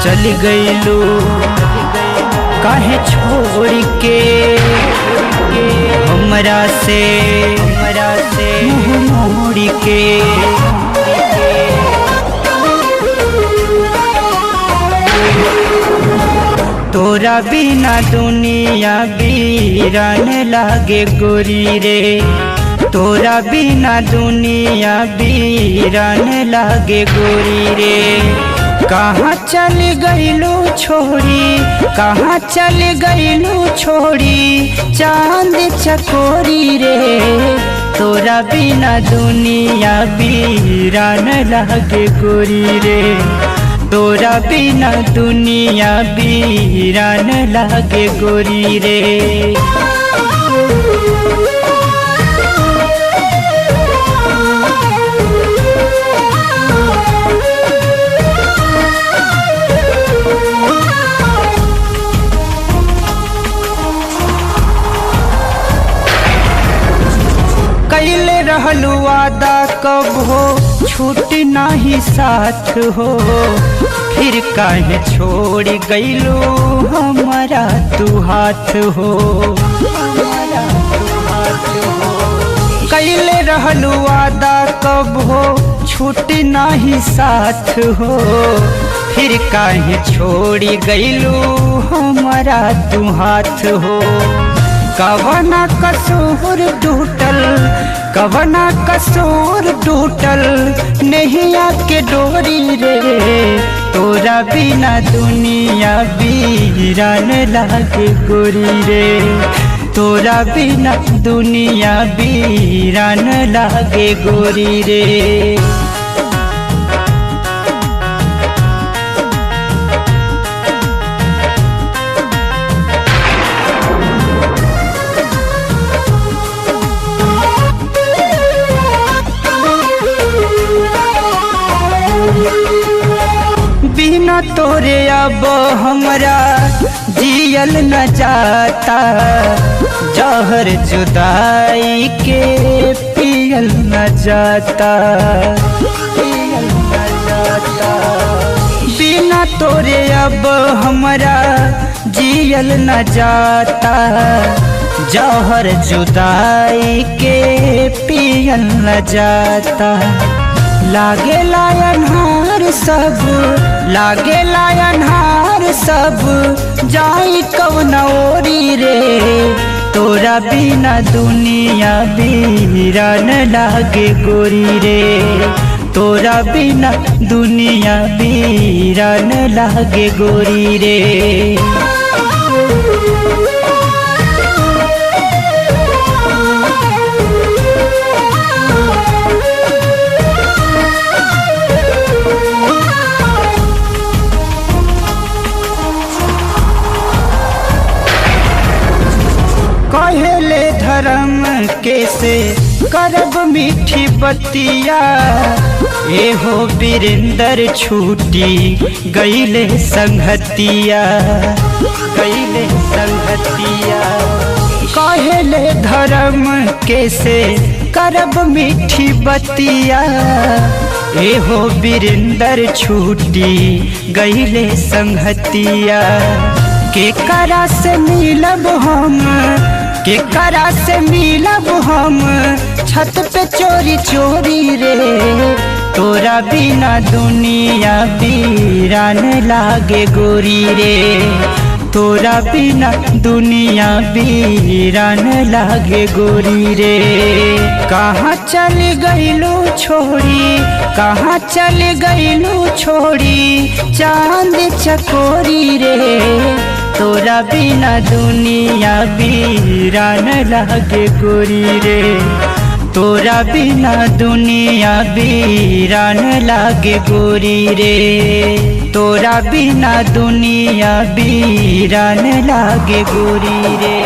चल गईलू काहे छोड़ के हमरा से मुँह मोड़ के। तोरा बिना दुनिया वीरान लागे गोरी रे, तोरा बिना दुनिया वीरान लागे गोरी रे। कहाँ चल गईलू छोड़ी, कहाँ चल गईलू छोड़ी चांद चकोरी रे। तोरा बिना दुनिया वीरान लागे गोरी रे, तोरा बिना दुनिया वीरान लागे गोरी रे। कैले रहलू वादा कब हो छूट नाही साथ हो, फिर काहे छोड़ गईलू हमारा तू हाथ हो। कैले रहलू वादा कब हो छूट नाही साथ हो, फिर काहे छोड़ गईलू हमारा तू हाथ हो। कवना कसूर टूटल, कवना कसूर टूटल नैया के डोरी रे। तोरा बिना दुनिया वीरान लागे गोरी रे, तोरा बिना दुनिया वीरान लागे गोरी रे। बिना तोरे अब हमरा जियल न जाता, जहर जुदाई के पियल न जाता, पियल न जाता। बिना तोरे अब हमरा जियल न जाता, जहर जुदाई के पियल न जाता। लागे लायनहार सब, लागे लायनहार सब जाई कौन ओरी रे। तोरा बिना दुनिया वीरान लागे गोरी रे, तोरा बिना दुनिया वीरान लागे गोरी रे। कहेले धर्म कैसे करब मीठी बतिया, एहो वीरेंद्र छूटी गईले संगतिया, गईले संगतिया। कहेले धर्म कैसे करब मीठी बतिया, एहो वीरेंद्र छूटी गईले संगतिया। केकरा से मिलब हम, केकरा से मिलब हम छत पे चोरी चोरी रे। तोरा बिना दुनिया वीरान लागे गोरी रे, तोरा बिना दुनिया वीरान लागे गोरी रे। कहाँ चल गईलू छोड़ी, कहाँ चल गईलू छोड़ी चांद चकोरी रे। तोरा बिना दुनिया वीरान लागे गोरी रे, तोरा बिना दुनिया वीरान लागे गोरी रे। तोरा बिना दुनिया वीरान लागे गोरी रे।